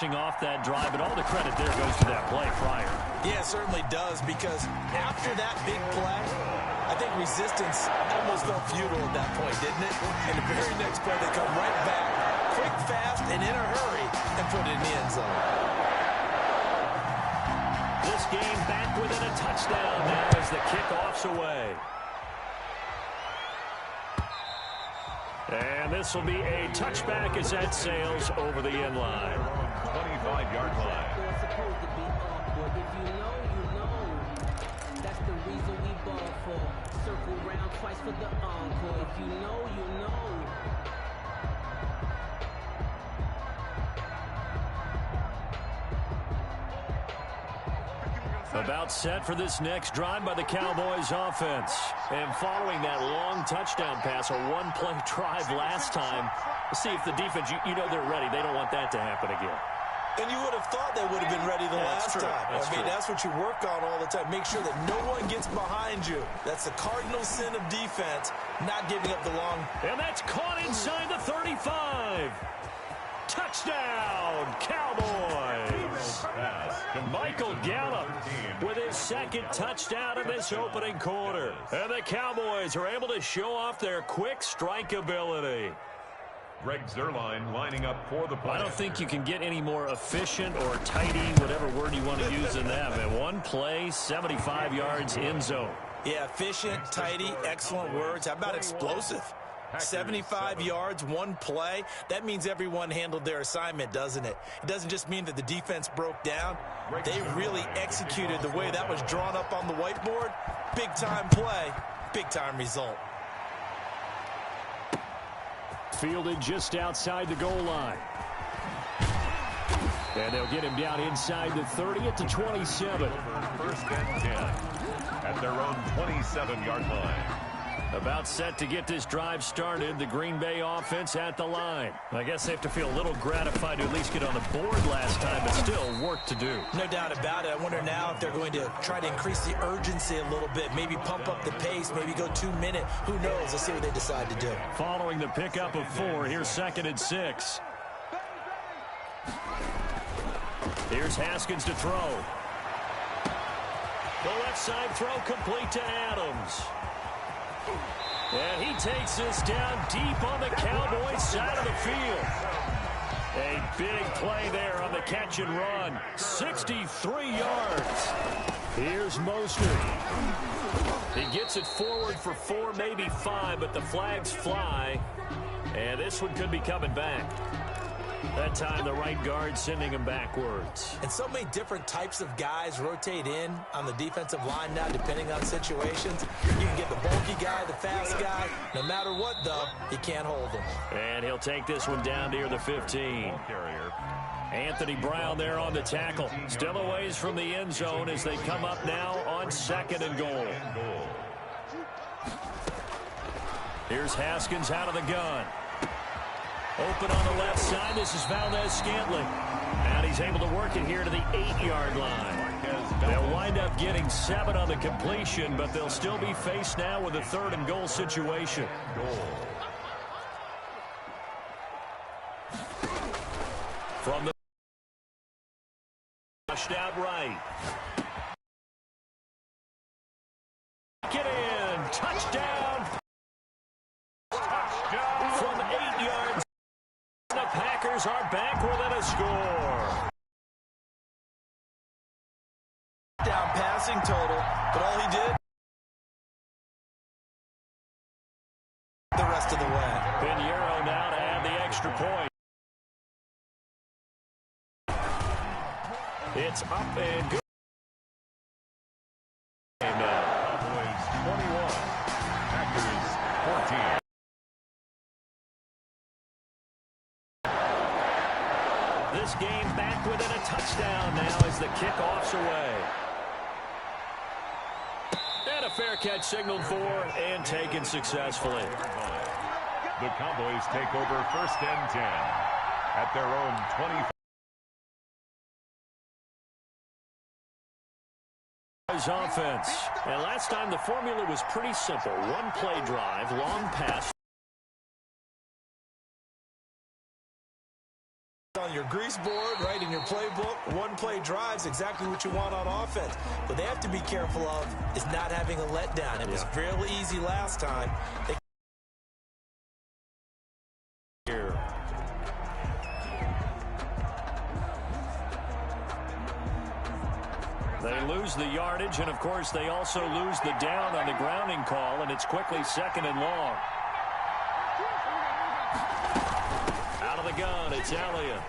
Off that drive, but all the credit there goes to that play prior. Yeah, it certainly does, because after that big play, I think resistance almost felt futile at that point, didn't it? And the very next play, they come right back, quick, fast, and in a hurry, and put it in the end zone. This game back within a touchdown now as the kickoff's away. And this will be a touchback as that sails over the end line. 25-yard line. If you know, you know. That's the reason we ball for. Circle round twice for the encore. If you know, you know. About set for this next drive by the Cowboys offense. And following that long touchdown pass, a one-play drive last time, see if the defense, you know they're ready. They don't want that to happen again. And you would have thought they would have been ready the last time. I mean, that's what you work on all the time. Make sure that no one gets behind you. That's the cardinal sin of defense, not giving up the long. And that's caught inside the 35. Touchdown, Cowboys. Michael Gallup with his second touchdown in this opening quarter. And the Cowboys are able to show off their quick strike ability. Greg Zuerlein lining up for the play. I don't think you can get any more efficient or tidy, whatever word you want to use in that. And one play, 75 yards in zone. Yeah, efficient, tidy, excellent words. How about explosive? 75 yards, one play. That means everyone handled their assignment, doesn't it? It doesn't just mean that the defense broke down. They really executed the way that was drawn up on the whiteboard. Big-time play, big-time result. Fielded just outside the goal line. And they'll get him down inside the 30 at the 27. First and 10 at their own 27-yard line. About set to get this drive started, the Green Bay offense at the line. I guess they have to feel a little gratified to at least get on the board last time, but still work to do. No doubt about it. I wonder now if they're going to try to increase the urgency a little bit, maybe pump up the pace, maybe go 2 minute. Who knows? Let's see what they decide to do. Following the pickup of 4, here's 2nd and 6. Here's Haskins to throw. The left side throw complete to Adams. And he takes this down deep on the Cowboys side of the field. A big play there on the catch and run. 63 yards. Here's Mostert. He gets it forward for 4, maybe 5, but the flags fly. And this one could be coming back. That time, the right guard sending him backwards. And so many different types of guys rotate in on the defensive line now, depending on situations. You can get the bulky guy, the fast guy. No matter what, though, you can't hold him. And he'll take this one down near the 15. Anthony Brown there on the tackle. Still a ways from the end zone as they come up now on 2nd and goal. Here's Haskins out of the gun. Open on the left side. This is Valdez-Scantling. And he's able to work it here to the 8-yard line. They'll wind up getting 7 on the completion, but they'll still be faced now with a 3rd and goal situation. From the pushed out right. Get in. Touchdown. From 8 yards. The Packers are back within a score. Down passing total, but all he did the rest of the way. Pinheiro now to add the extra point. It's up and good. Cowboys 21, Packers 14. This game back within a touchdown now as the kickoff's away. And a fair catch signaled for and taken successfully. The Cowboys take over 1st and 10 at their own 25. Offense. And last time the formula was pretty simple. One play drive, long pass. on your grease board, right, in your playbook. One-play drives exactly what you want on offense. What they have to be careful of is not having a letdown. It was fairly easy last time. They lose the yardage, and, of course, they also lose the down on the grounding call, and it's quickly second and long. Out of the gun, it's Elliott.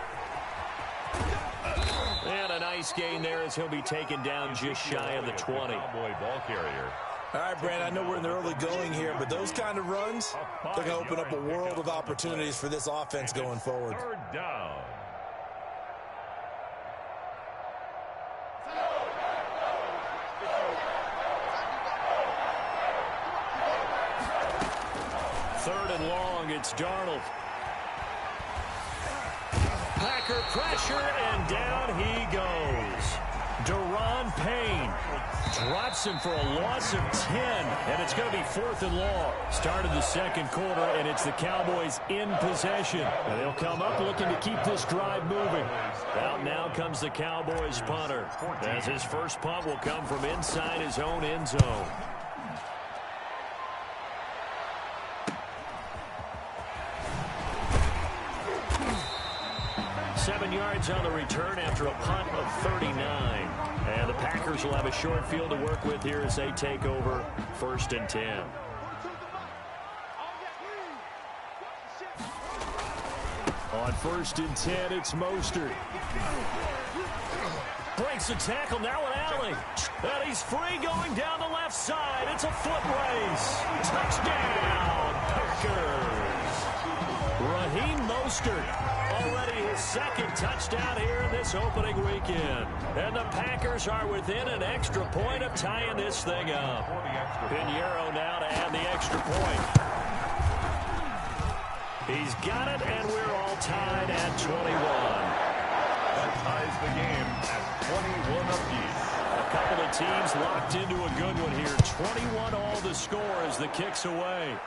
And a nice gain there as he'll be taken down just shy of the 20. Cowboy ball carrier. All right, Brandon, I know we're in the early going here, but those kind of runs, they're going to open up a world of opportunities for this offense going forward. Third down. Third and long, it's Darnold. Packer pressure, and down he goes. Deron Payne drops him for a loss of 10, and it's going to be fourth and long. Start of the second quarter, and it's the Cowboys in possession. And they'll come up looking to keep this drive moving. Out now comes the Cowboys punter, as his first punt will come from inside his own end zone. 7 yards on the return after a punt of 39. And the Packers will have a short field to work with here as they take over 1st and 10. On 1st and 10, it's Mostert. Breaks the tackle, now an alley. And he's free going down the left side. It's a foot race. Touchdown, Packers. Raheem Mostert. Already his second touchdown here in this opening weekend. And the Packers are within an extra point of tying this thing up. Pinheiro now to add the extra point. He's got it, and we're all tied at 21. That ties the game at 21 apiece. A couple of teams locked into a good one here. 21 all the score as the kick's away.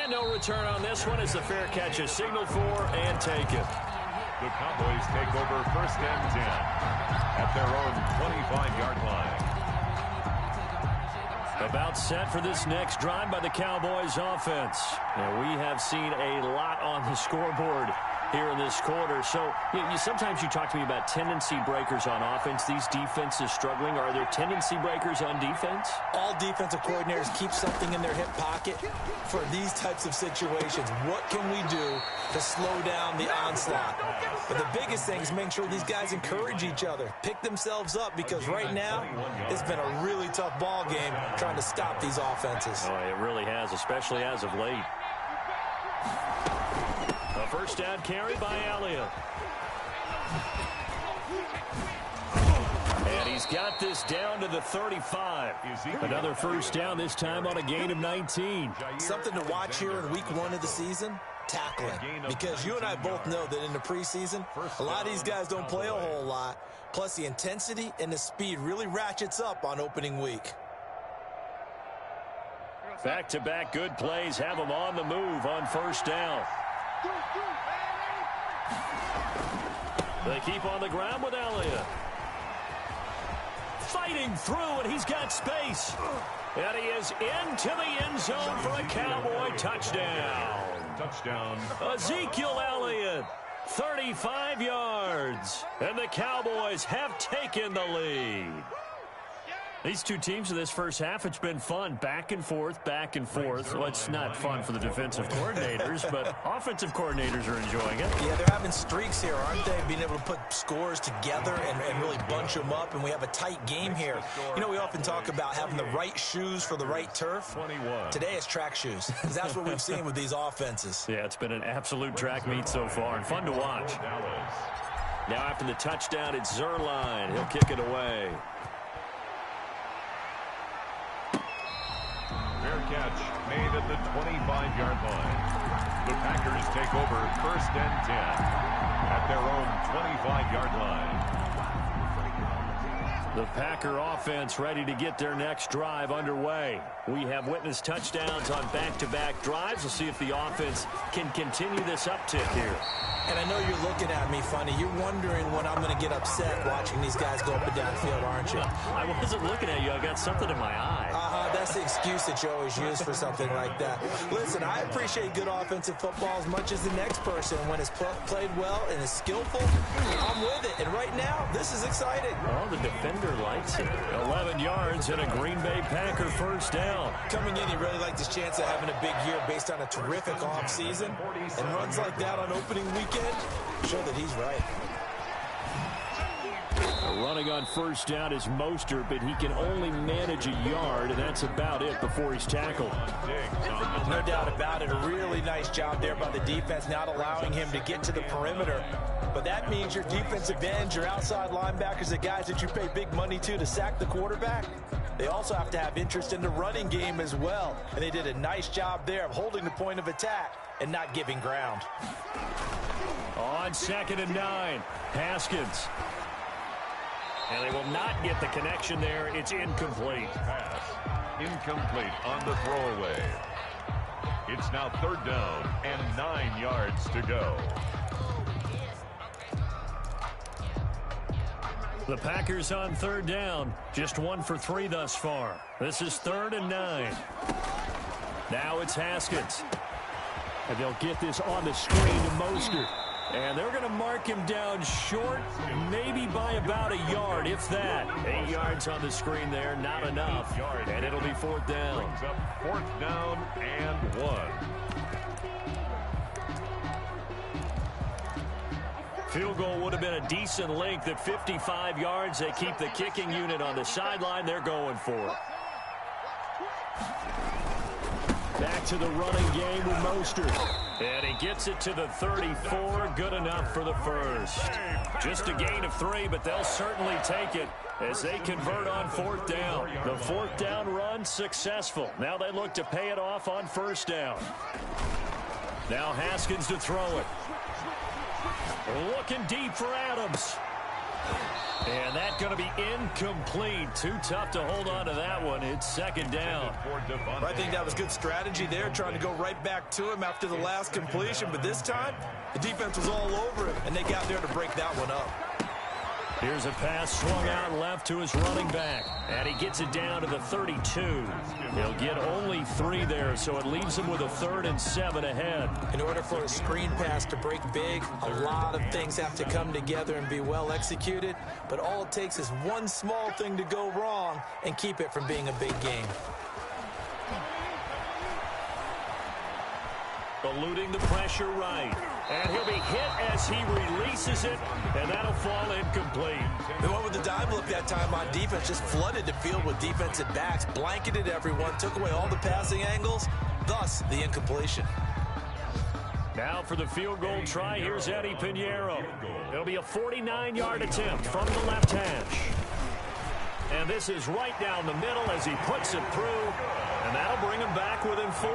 And no return on this one as the fair catch is signaled for and taken. The Cowboys take over 1st and 10 at their own 25-yard line. About set for this next drive by the Cowboys offense. And we have seen a lot on the scoreboard here in this quarter. So sometimes you talk to me about tendency breakers on offense. These defenses struggling. Are there tendency breakers on defense? All defensive coordinators keep something in their hip pocket for these types of situations. What can we do to slow down the onslaught? But the biggest thing is making sure these guys encourage each other, pick themselves up, because right now it's been a really tough ball game trying to stop these offenses. Oh, it really has, especially as of late. A first down carry by Elliott. And he's got this down to the 35. Another first down, this time on a gain of 19. Something to watch here in week 1 of the season, tackling. Because you and I both know that in the preseason, a lot of these guys don't play a whole lot. Plus the intensity and the speed really ratchets up on opening week. Back-to-back good plays have them on the move on first down. They keep on the ground with Elliott. Fighting through, and he's got space. And he is into the end zone for a Cowboy touchdown. Touchdown. Ezekiel Elliott, 35 yards. And the Cowboys have taken the lead. These two teams in this first half, it's been fun. Back and forth, back and forth. Well, it's not fun for the defensive coordinators, but offensive coordinators are enjoying it. Yeah, they're having streaks here, aren't they? Being able to put scores together and really bunch them up, and we have a tight game here. You know, we often talk about having the right shoes for the right turf. 21. Today it's track shoes, because that's what we've seen with these offenses. Yeah, it's been an absolute track meet so far, and fun to watch. Now after the touchdown, it's Zerline. He'll kick it away. Fair catch made at the 25-yard line. The Packers take over 1st and 10 at their own 25-yard line. The Packer offense ready to get their next drive underway. We have witnessed touchdowns on back-to-back drives. We'll see if the offense can continue this uptick here. And I know you're looking at me funny. You're wondering when I'm going to get upset watching these guys go up and down the field, aren't you? I wasn't looking at you. I got something in my eye. That's the excuse that you always use for something like that. Listen, I appreciate good offensive football as much as the next person. When it's played well and is skillful, I'm with it. And right now, this is exciting. Oh, the defender likes it. 11 yards and a Green Bay Packer first down. Coming in, he really liked his chance of having a big year based on a terrific offseason. And runs like that on opening weekend show that he's right. Running on first down is Mostert, but he can only manage a yard, and that's about it before he's tackled. No doubt about it. A really nice job there by the defense, not allowing him to get to the perimeter. But that means your defensive ends, your outside linebackers, the guys that you pay big money to sack the quarterback, they also have to have interest in the running game as well. And they did a nice job there of holding the point of attack and not giving ground. On 2nd and 9, Haskins. And they will not get the connection there. It's incomplete. Pass incomplete on the throwaway. It's now 3rd down and 9 yards to go. The Packers on 3rd down. Just 1 for 3 thus far. This is 3rd and 9. Now it's Haskins. And they'll get this on the screen to Mostert. And they're going to mark him down short, maybe by about a yard, if that. 8 yards on the screen there, not enough. And it'll be 4th down. Brings up 4th down and 1. Field goal would have been a decent length at 55 yards. They keep the kicking unit on the sideline. They're going for it. Back to the running game with Mostert. And he gets it to the 34. Good enough for the first. Just a gain of 3, but they'll certainly take it as they convert on 4th down. The 4th down run successful. Now they look to pay it off on 1st down. Now Haskins to throw it. Looking deep for Adams. And that's going to be incomplete. Too tough to hold on to that one. It's 2nd down. I think that was good strategy there, trying to go right back to him after the last completion. But this time, the defense was all over him, and they got there to break that one up. Here's a pass swung out left to his running back. And he gets it down to the 32. He'll get only 3 there, so it leaves him with a 3rd and 7 ahead. In order for a screen pass to break big, a lot of things have to come together and be well executed. But all it takes is one small thing to go wrong and keep it from being a big game. Eluding the pressure right. And he'll be hit as he releases it, and that'll fall incomplete. They went with the dime look that time on defense, just flooded the field with defensive backs, blanketed everyone, took away all the passing angles, thus the incompletion. Now for the field goal try, here's Eddie Pinheiro. It'll be a 49-yard attempt from the left hash. And this is right down the middle as he puts it through, and that'll bring him back within 4.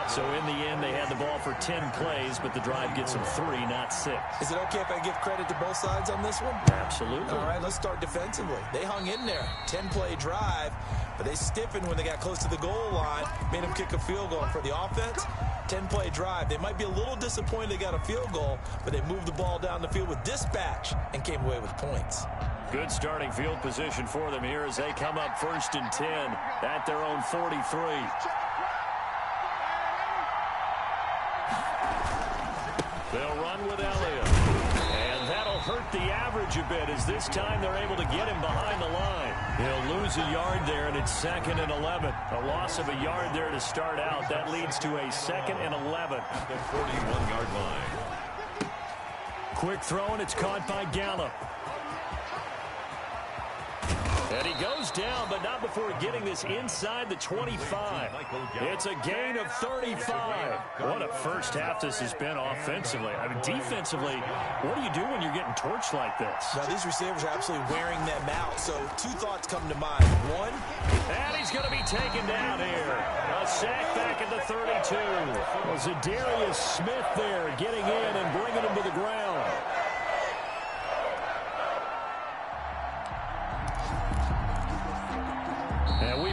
So in the end, they had the ball for 10 plays, but the drive gets them 3, not 6. Is it okay if I give credit to both sides on this one? Absolutely. All right, let's start defensively. They hung in there. 10-play drive, but they stiffened when they got close to the goal line, made them kick a field goal. For the offense, 10-play drive. They might be a little disappointed they got a field goal, but they moved the ball down the field with dispatch and came away with points. Good starting field position for them here as they come up 1st and 10 at their own 43. They'll run with Elliott. And that'll hurt the average a bit as this time they're able to get him behind the line. He'll lose a yard there, and it's 2nd and 11. A loss of a yard there to start out. That leads to a 2nd and 11. At the 41-yard line. Quick throw, and it's caught by Gallup. And he goes down, but not before getting this inside the 25. It's a gain of 35. What a first half this has been offensively. I mean, defensively, what do you do when you're getting torched like this? Now, these receivers are absolutely wearing them out. So 2 thoughts come to mind. 1, and he's going to be taken down here. A sack back at the 32. Was Zadarius Smith there getting in and bringing him to the ground.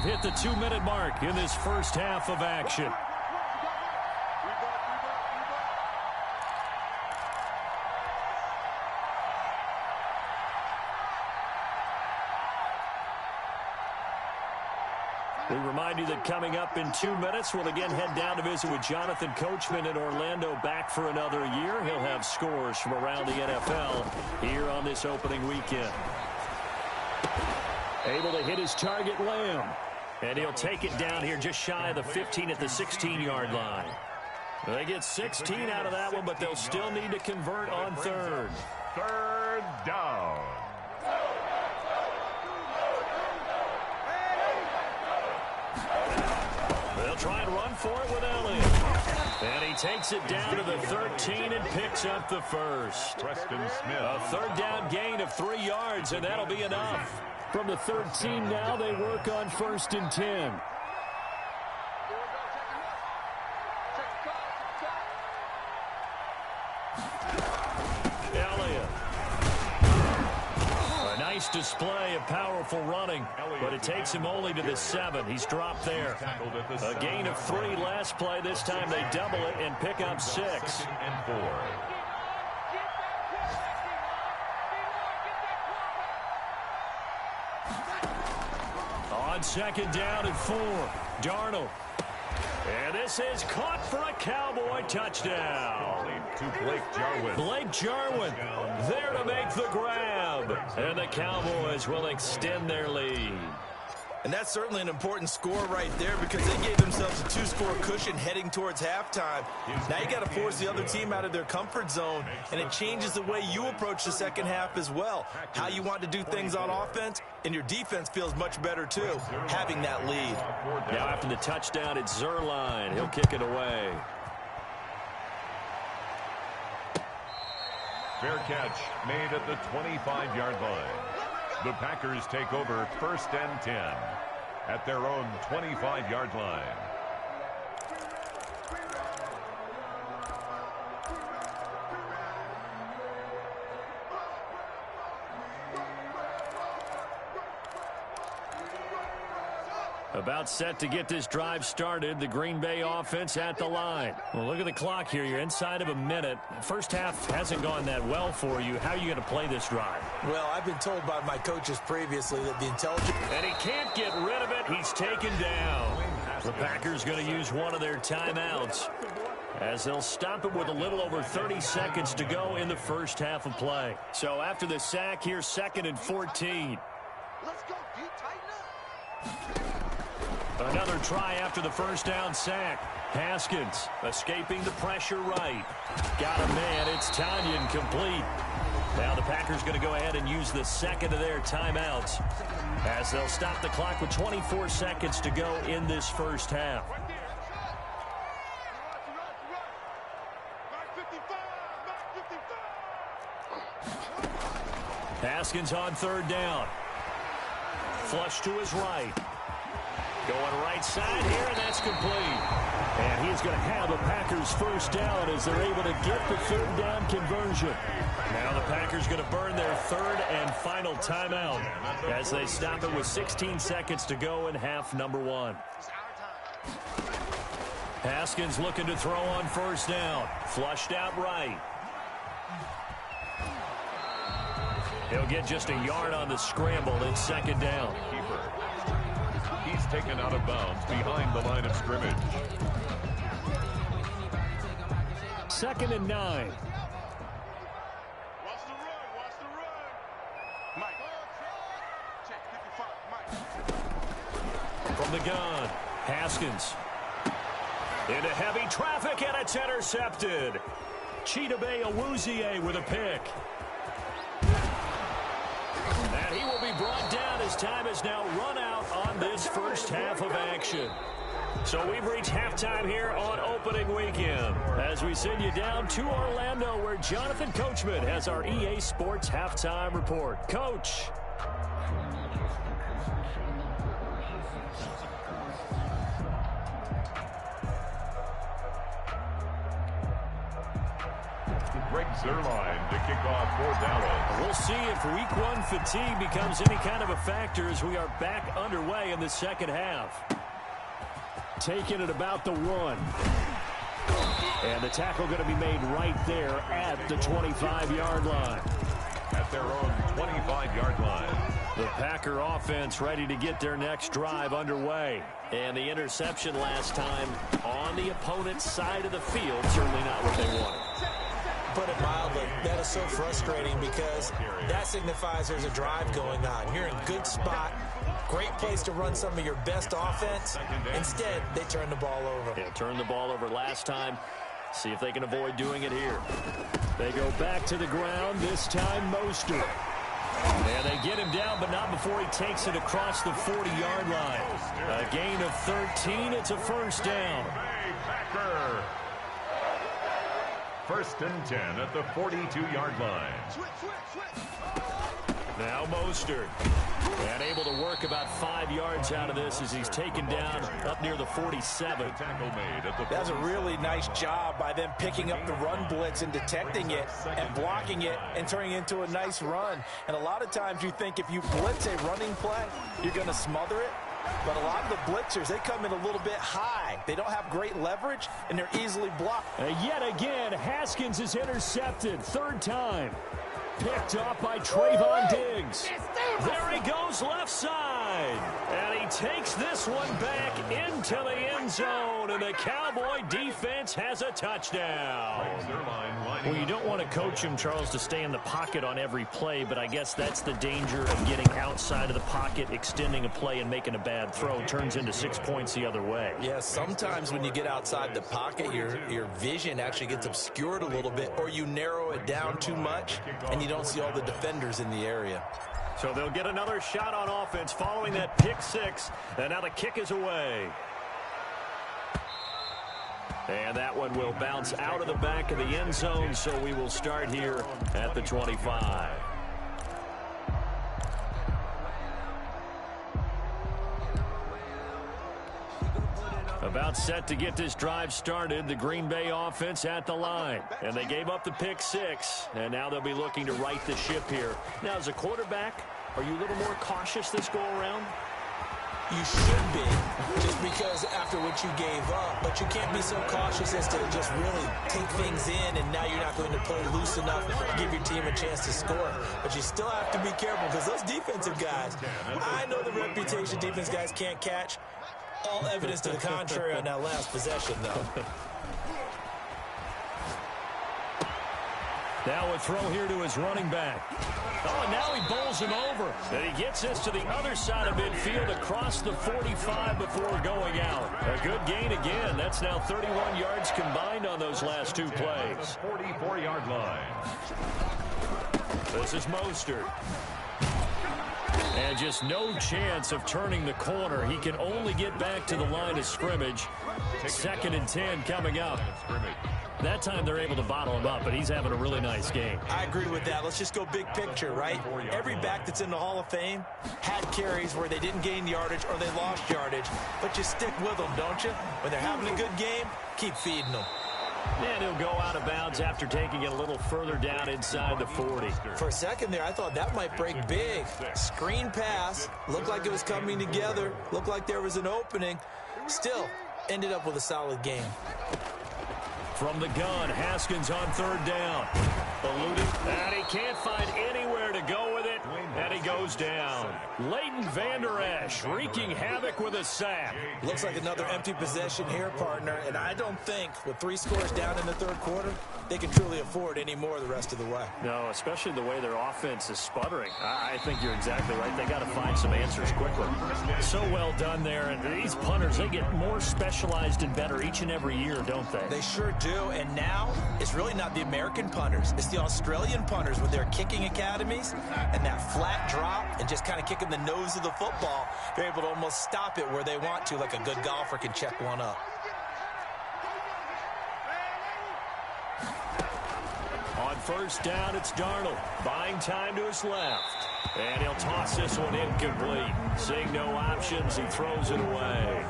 hit the 2-minute mark in this first half of action. We remind you that coming up in 2 minutes, we'll again head down to visit with Jonathan Coachman in Orlando, back for another year. He'll have scores from around the NFL here on this opening weekend. Able to hit his target, Lamb. And he'll take it down here just shy of the 15 at the 16-yard line. They get 16 out of that one, but they'll still need to convert on third. Third down. They'll try and run for it with Elliott. And he takes it down to the 13 and picks up the first. Preston Smith. A third down gain of 3 yards, and that'll be enough. From the 13 now, they work on 1st and 10. Elliott. A nice display of powerful running, but it takes him only to the 7. He's dropped there. A gain of 3 last play. This time they double it and pick up 6. 2nd and 4. On 2nd down and 4, Darnold. And this is caught for a Cowboy touchdown. To Blake Jarwin. Blake Jarwin there to make the grab. And the Cowboys will extend their lead. And that's certainly an important score right there because they gave themselves a 2-score cushion heading towards halftime. Now you got to force the other team out of their comfort zone, and it changes the way you approach the second half as well. How you want to do things on offense, and your defense feels much better too, having that lead. Now after the touchdown, it's Zerline. He'll kick it away. Fair catch made at the 25-yard line. The Packers take over 1st and 10 at their own 25-yard line. About set to get this drive started. The Green Bay offense at the line. Well, look at the clock here. You're inside of a minute. First half hasn't gone that well for you. How are you going to play this drive? Well, I've been told by my coaches previously that the intelligence... And he can't get rid of it. He's taken down. The Packers going to use one of their timeouts as they'll stop it with a little over 30 seconds to go in the first half of play. So after the sack here, 2nd and 14. Let's go, dude. Tighten up. Another try after the first down sack. Haskins escaping the pressure right. Got a man. It's Tanyan complete. Now the Packers going to go ahead and use the 2nd of their timeouts as they'll stop the clock with 24 seconds to go in this first half. Haskins on 3rd down. Flush to his right. Going right side here, and that's complete. And he's going to have a Packers first down as they're able to get the 3rd down conversion. Now the Packers going to burn their 3rd and final timeout as they stop it with 16 seconds to go in half number 1. Haskins looking to throw on 1st down. Flushed out right. He'll get just a yard on the scramble in 2nd down. He's taken out of bounds behind the line of scrimmage. 2nd and 9. Watch the run. Watch the run. Mike. Check 55. Mike. From the gun, Haskins. Into heavy traffic, and it's intercepted. Chidobe Awuzie with a pick. And he will be brought down as time has now run out on this first half of action. So we've reached halftime here on opening weekend as we send you down to Orlando where Jonathan Coachman has our EA Sports halftime report. Coach. Greg Zuerlein to kick off for Dallas. We'll see if week one fatigue becomes any kind of a factor as we are back underway in the second half. Taking it about the 1. And the tackle going to be made right there at the 25-yard line. At their own 25-yard line. The Packer offense ready to get their next drive underway. And the interception last time on the opponent's side of the field, certainly not what they wanted. Put it mildly, that is so frustrating because that signifies there's a drive going on. You're in a good spot, great place to run some of your best offense. Instead, they turn the ball over. Yeah, turned the ball over last time. See if they can avoid doing it here. They go back to the ground, this time Mostert. And they get him down, but not before he takes it across the 40-yard line. A gain of 13, it's a first down. Packer. First and 10 at the 42-yard line. Now Mostert. And able to work about 5 yards out of this as he's taken down up near the 47. Tackle made at the That's a really nice job by them picking up the run blitz and detecting it and blocking it and turning it into a nice run. And a lot of times you think if you blitz a running play, you're going to smother it. But a lot of the blitzers, they come in a little bit high. They don't have great leverage, and they're easily blocked. Yet again, Haskins is intercepted. 3rd time. Picked off by Trayvon Diggs. There he goes left side. And he takes this one back into the end zone. And the Cowboy defense has a touchdown. Well, you don't want to coach him, Charles, to stay in the pocket on every play, but I guess that's the danger of getting outside of the pocket, extending a play, and making a bad throw. Turns into 6 points the other way. Yeah, sometimes when you get outside the pocket, your vision actually gets obscured a little bit, or you narrow it down too much, and you don't see all the defenders in the area. So they'll get another shot on offense following that pick 6, and now the kick is away. And that one will bounce out of the back of the end zone, so we will start here at the 25. About set to get this drive started, the Green Bay offense at the line. And they gave up the pick 6, and now they'll be looking to right the ship here. Now, as a quarterback, are you a little more cautious this go-around? You should be, just because after what you gave up, but you can't be so cautious as to just really take things in, and now you're not going to play loose enough to give your team a chance to score. But you still have to be careful because those defensive guys, I know the reputation defense guys can't catch. All evidence to the contrary on that last possession, though. Now a throw here to his running back. Oh, and now he bowls him over. And he gets this to the other side of midfield across the 45 before going out. A good gain again. That's now 31 yards combined on those last 2 plays. 44-yard line. This is Mostert. And just no chance of turning the corner. He can only get back to the line of scrimmage. 2nd and 10 coming up. That time they're able to bottle him up, but he's having a really nice game. I agree with that. Let's just go big picture, right? Every back that's in the Hall of Fame had carries where they didn't gain yardage or they lost yardage. But you stick with them, don't you? When they're having a good game, keep feeding them. And he'll go out of bounds after taking it a little further down inside the 40. For a second there, I thought that might break big. Screen pass. Looked like it was coming together. Looked like there was an opening. Still, ended up with a solid game. From the gun, Haskins on 3rd down. Eluding, and he can't find anywhere to go with it, and he goes down. Leighton Vander Esch wreaking havoc with a sack. Looks like another empty possession here, partner, and I don't think with 3 scores down in the 3rd quarter, they can truly afford any more the rest of the way. No, especially the way their offense is sputtering. I think you're exactly right. They got to find some answers quickly. So well done there, and these punters, they get more specialized and better each and every year, don't they? They sure do, and now it's really not the American punters. It's the Australian punters with their kicking academies and that flat drop and just kind of kicking the nose of the football. They're able to almost stop it where they want to, like a good golfer can check one up. On 1st down, it's Darnold. Buying time to his left. And he'll toss this one incomplete. Seeing no options, he throws it away.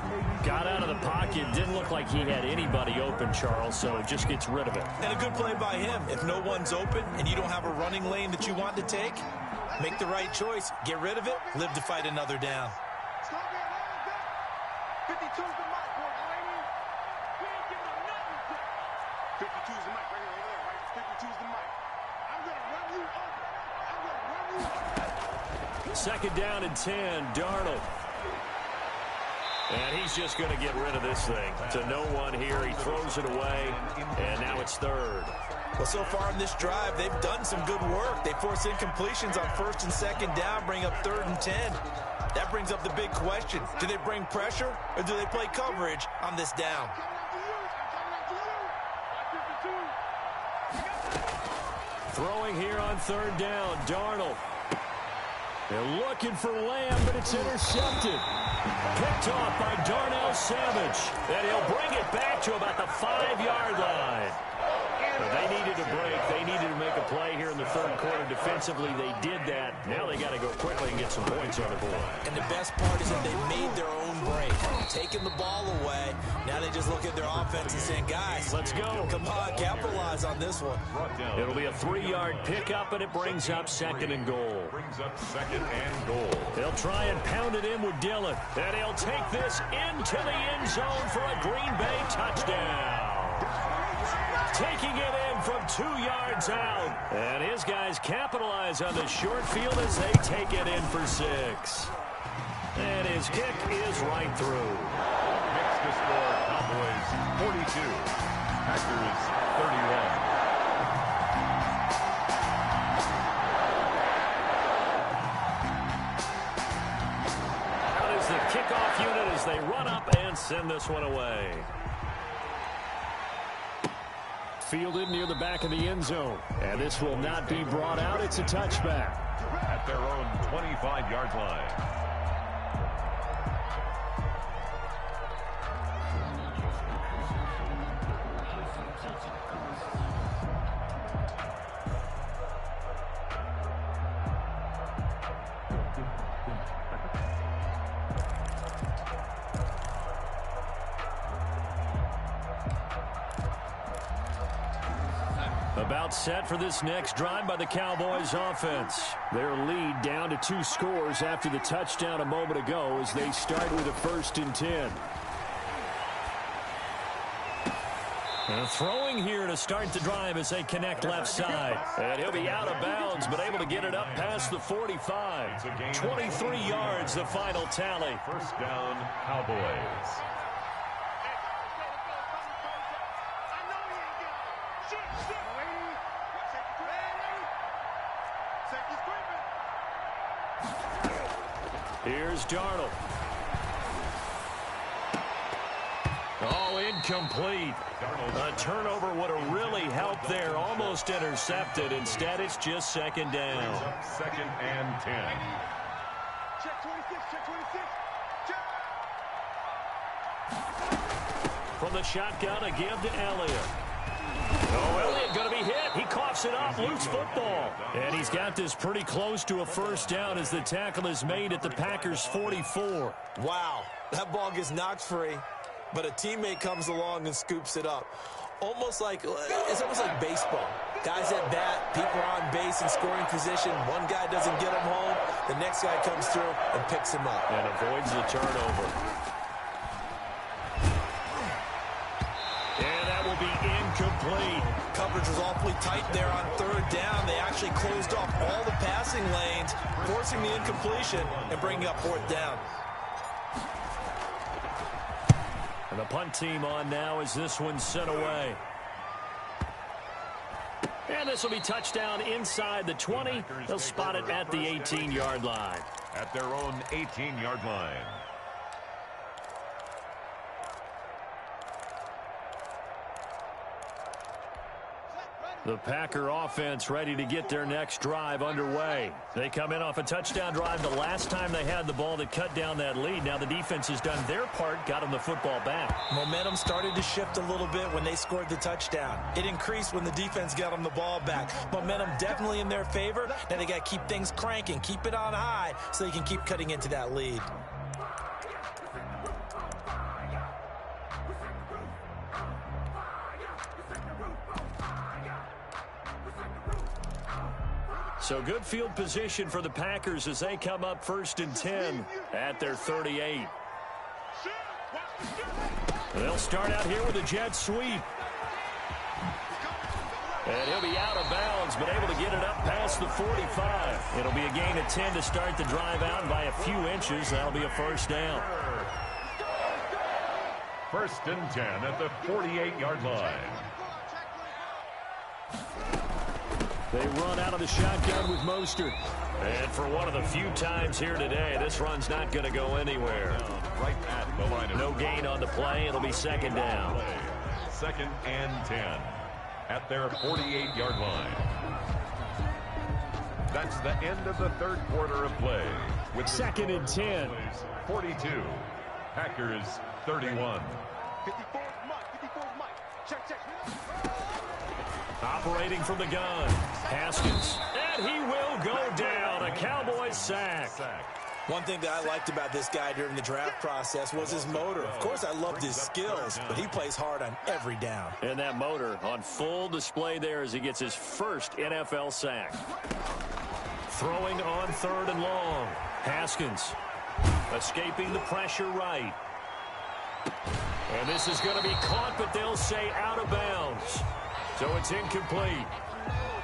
Got out of the pocket. Didn't look like he had anybody open, Charles, so just gets rid of it. And a good play by him. If no one's open and you don't have a running lane that you want to take, make the right choice. Get rid of it. Live to fight another down. 52's the mic, boy. We ain't giving him nothing. 52's the mic right here, over there, right? 52's the mic. I'm going to run you over. I'm going to run you over. Second down and 10, Darnold. And he's just going to get rid of this thing. To no one here. He throws it away, and now it's third. Well, so far in this drive, they've done some good work. They force incompletions on first and second down, bring up 3rd and 10. That brings up the big question. Do they bring pressure, or do they play coverage on this down? Throwing here on 3rd down, Darnold. They're looking for Lamb, but it's intercepted. Picked off by Darnell Savage. And he'll bring it back to about the 5-yard line. But they needed a break. They needed to make a play here in the 3rd quarter. Defensively, they did that. Now they got to go quickly and get some points on the board. And the best part is that they made their own break. Taking the ball away. Now they just look at their offense and saying, guys, let's go. Come on, capitalize on this one. It'll be a 3-yard pickup, and it brings up 2nd and goal. Brings up 2nd and goal. They'll try and pound it in with Dillon. And he'll take this into the end zone for a Green Bay touchdown. Taking it in from 2 yards out. And his guys capitalize on the short field as they take it in for 6. And his kick is right through. Makes the score Cowboys 42, Packers 31. Out is the kickoff unit as they run up and send this one away. Fielded near the back of the end zone. And this will not be brought out. It's a touchback. At their own 25-yard line. About set for this next drive by the Cowboys offense. Their lead down to 2 scores after the touchdown a moment ago as they start with a 1st and 10. And throwing here to start the drive as they connect left side. And he'll be out of bounds, but able to get it up past the 45. 23 yards, the final tally. 1st down, Cowboys. Here's Darnold. Oh, incomplete. A turnover would have really helped there. Almost intercepted. Instead, it's just 2nd down. 2nd and 10. Check 26, check 26. Check. From the shotgun, a give to Elliott. Oh, Elliott going to be hit. He coughs it up. Loose football. And he's got this pretty close to a 1st down as the tackle is made at the Packers' 44. Wow, that ball gets knocked free, but a teammate comes along and scoops it up. It's almost like baseball. Guys at bat, people are on base in scoring position. One guy doesn't get him home. The next guy comes through and picks him up. And avoids the turnover. And that will be incomplete. Coverage was awfully tight there on 3rd down. They actually closed off all the passing lanes, forcing the incompletion and bringing up 4th down. And the punt team on now as this one's sent away. And this will be touchdown inside the 20. They'll spot it at the 18-yard line. At their own 18-yard line. The Packer offense ready to get their next drive underway. They come in off a touchdown drive the last time they had the ball that cut down that lead. Now the defense has done their part, got them the football back. Momentum started to shift a little bit when they scored the touchdown. It increased when the defense got them the ball back. Momentum definitely in their favor. Now they got to keep things cranking, keep it on high so they can keep cutting into that lead. So good field position for the Packers as they come up 1st and 10 at their 38. They'll start out here with a jet sweep. And he'll be out of bounds, but able to get it up past the 45. It'll be a gain of 10 to start the drive out by a few inches. That'll be a first down. 1st and 10 at the 48-yard line. They run out of the shotgun with Mostert. And for one of the few times here today, this run's not going to go anywhere. Right at the line of no gain on the play. It'll be 2nd down. 2nd and 10 at their 48-yard line. That's the end of the 3rd quarter of play. With 2nd and 10. 42. Packers 31. 54 Mike. 54 Mike. Check, check. Operating from the gun. Haskins. And he will go down. A Cowboys sack. One thing that I liked about this guy during the draft process was his motor. Of course, I loved his skills, but he plays hard on every down. And that motor on full display there as he gets his first NFL sack. Throwing on 3rd and long. Haskins escaping the pressure right. And this is going to be caught, but they'll say out of bounds. So it's incomplete.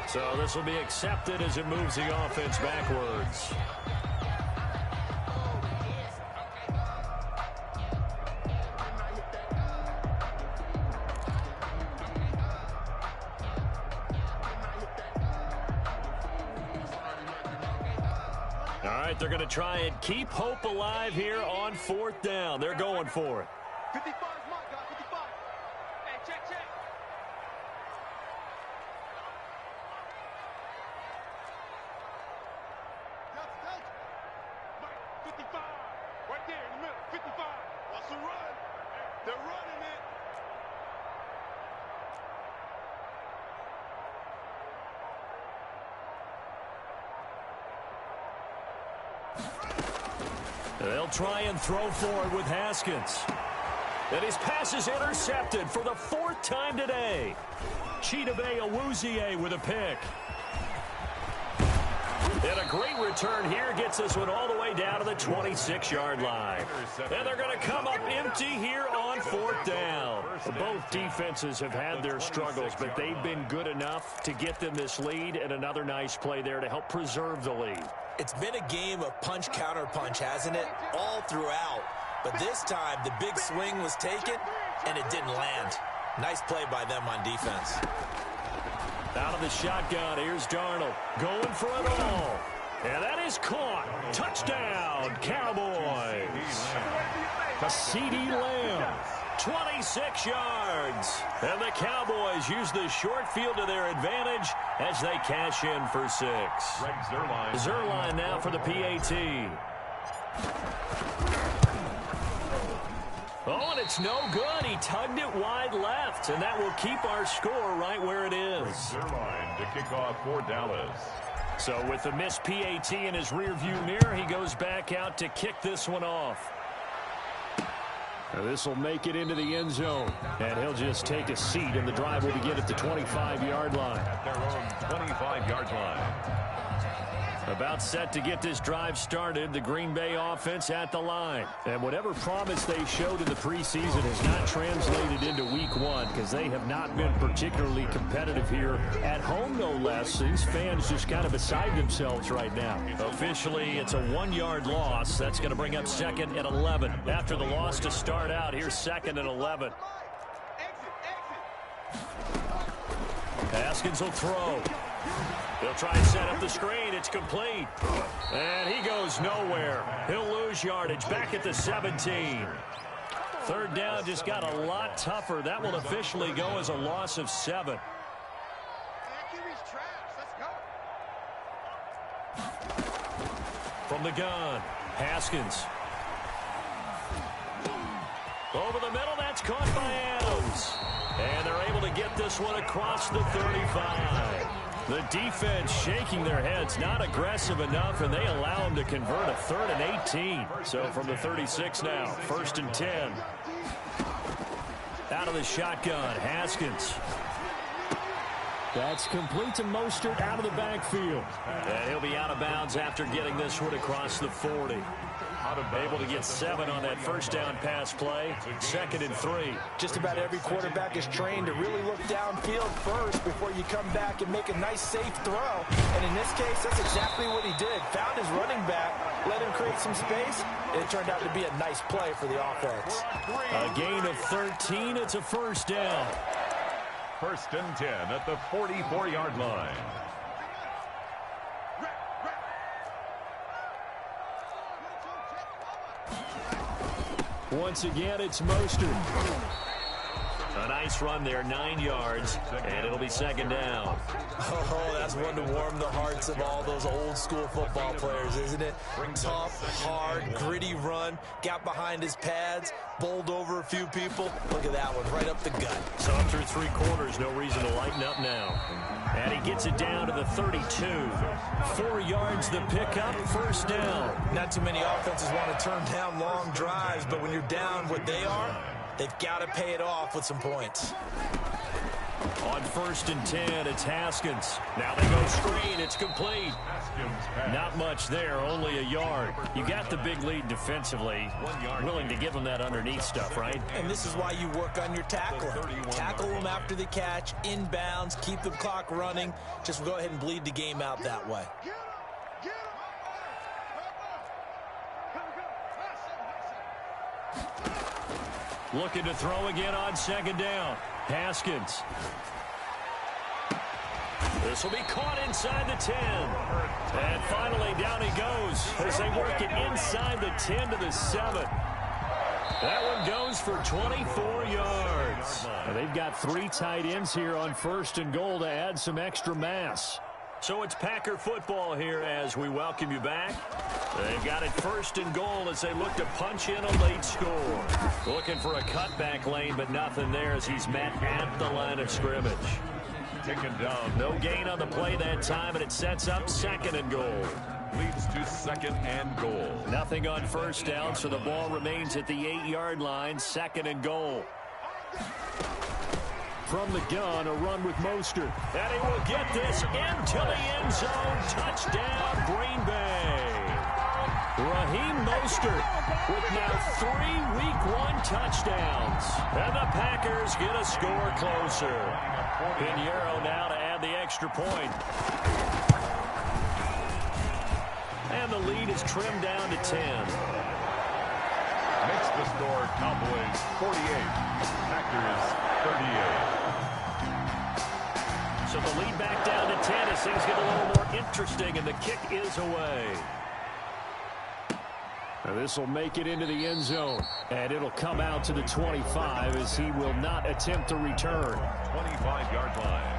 So this will be accepted as it moves the offense backwards. All right, they're going to try and keep hope alive here on 4th down. They're going for it. 55 is my guy. 55. Hey, check, check. Mike, 55. Right there in the middle. 55. Watch the run. They're running it. They'll try and throw for it with Haskins. And his pass is intercepted for the 4th time today. Chidobe Awuzie with a pick. And a great return here gets this one all the way down to the 26-yard line. And they're going to come up empty here on 4th down. Both defenses have had their struggles, but they've been good enough to get them this lead, and another nice play there to help preserve the lead. It's been a game of punch-counter-punch, hasn't it? All throughout. But this time, the big swing was taken, and it didn't land. Nice play by them on defense. Out of the shotgun, here's Darnold. Going for it all. And that is caught. Touchdown, Cowboys. CeeDee Lamb, 26 yards. And the Cowboys use the short field to their advantage as they cash in for 6. Zerline now for the PAT. Oh, and it's no good. He tugged it wide left, and that will keep our score right where it is. Zerline to kick off for Dallas. So with the missed PAT in his rearview mirror, he goes back out to kick this one off. This will make it into the end zone, and he'll just take a seat, and the drive will begin at the 25-yard line. At their own 25-yard line. About set to get this drive started, the Green Bay offense at the line. And whatever promise they showed in the preseason has not translated into week 1 because they have not been particularly competitive here at home, no less. These fans just kind of beside themselves right now. Officially, it's a 1-yard loss. That's going to bring up 2nd and 11. After the loss to start out, here's 2nd and 11. Haskins will throw. He'll try and set up the screen. It's complete. And he goes nowhere. He'll lose yardage back at the 17. 3rd down just got a lot tougher. That will officially go as a loss of 7. From the gun, Haskins. Over the middle, that's caught by Adams. And they're able to get this one across the 35. The defense shaking their heads, not aggressive enough, and they allow them to convert a 3rd and 18. So from the 36 now, 1st and 10. Out of the shotgun, Haskins. That's complete to Mostert out of the backfield. And he'll be out of bounds after getting this one across the 40. Able to get 7 on that first down pass play. 2nd and 3. Just about every quarterback is trained to really look downfield first before you come back and make a nice, safe throw. And in this case, that's exactly what he did. Found his running back, let him create some space, and it turned out to be a nice play for the offense. A gain of 13. It's a first down. 1st and 10 at the 44-yard line. Once again, it's Mostert. A nice run there, 9 yards, and it'll be 2nd down. Oh, that's one to warm the hearts of all those old-school football players, isn't it? Tough, hard, gritty run, got behind his pads, bowled over a few people. Look at that one, right up the gut. So through 3 quarters, no reason to lighten up now. And he gets it down to the 32. 4 yards the pickup, first down. Not too many offenses want to turn down long drives, but when you're down what they are, they've got to pay it off with some points. On 1st and 10, it's Haskins. Now they go screen. It's complete. Not much there, only a yard. You got the big lead defensively. Willing to give them that underneath stuff, right? And this is why you work on your tackling. Tackle them after the catch, inbounds, keep the clock running. Just go ahead and bleed the game out that way. Looking to throw again on 2nd down. Haskins. This will be caught inside the 10. And finally down he goes as they work it inside the 10 to the 7. That one goes for 24 yards. And they've got 3 tight ends here on 1st and goal to add some extra mass. So it's Packer football here as we welcome you back. They've got it 1st and goal as they look to punch in a late score. Looking for a cutback lane, but nothing there as he's met at the line of scrimmage. Taken down. No gain on the play that time, and it sets up 2nd and goal. Leads to 2nd and goal. Nothing on 1st down, so the ball remains at the 8-yard line, 2nd and goal. From the gun, a run with Mostert. And he will get this into the end zone. Touchdown, Green Bay. Raheem Mostert with now 3 Week 1 touchdowns. And the Packers get a score closer. Pinheiro now to add the extra point. And the lead is trimmed down to 10. Makes the score Cowboys 48. Packers 38. So the lead back down to 10 as things get a little more interesting, and the kick is away. Now this will make it into the end zone, and it'll come out to the 25 as he will not attempt to return. 25-yard line.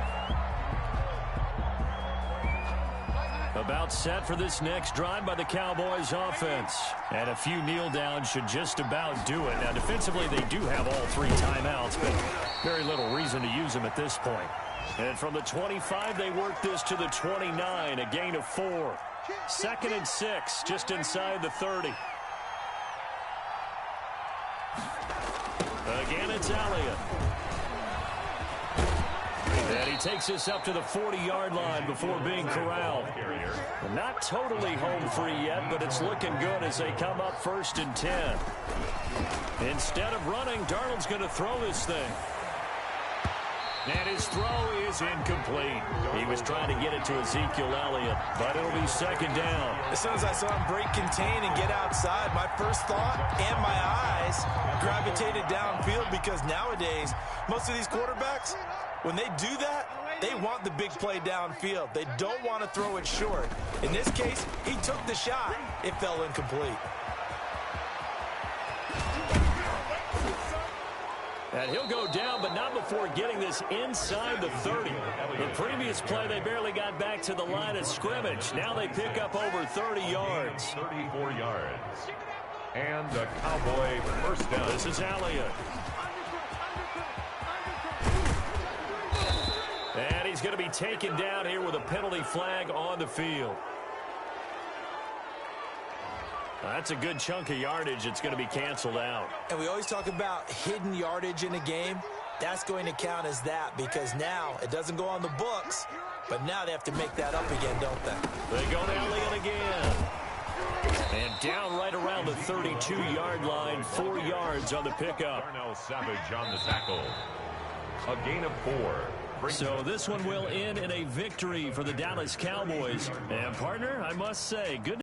About set for this next drive by the Cowboys offense. And a few kneel downs should just about do it. Now defensively they do have all 3 timeouts, but very little reason to use them at this point. And from the 25 they work this to the 29, a gain of 4. 2nd and 6, just inside the 30. Again it's Elliott. And he takes this up to the 40-yard line before being corralled. Not totally home free yet, but it's looking good as they come up 1st and 10. Instead of running, Darnold's going to throw this thing. And his throw is incomplete. He was trying to get it to Ezekiel Elliott, but it'll be 2nd down. As soon as I saw him break contain and get outside, my first thought and my eyes gravitated downfield, because nowadays, most of these quarterbacks, when they do that, they want the big play downfield. They don't want to throw it short. In this case, he took the shot. It fell incomplete. And he'll go down, but not before getting this inside the 30. The previous play, they barely got back to the line of scrimmage. Now they pick up over 30 yards. 34 yards. And a Cowboy first down. This is Elliott. And he's going to be taken down here with a penalty flag on the field. That's a good chunk of yardage. It's going to be canceled out. And we always talk about hidden yardage in a game. That's going to count as that because now it doesn't go on the books, but now they have to make that up again, don't they? They go to Elliott again. And down right around the 32-yard line, 4 yards on the pickup. Darnell Savage on the tackle. A gain of 4. So this one will end in a victory for the Dallas Cowboys. And, partner, I must say, good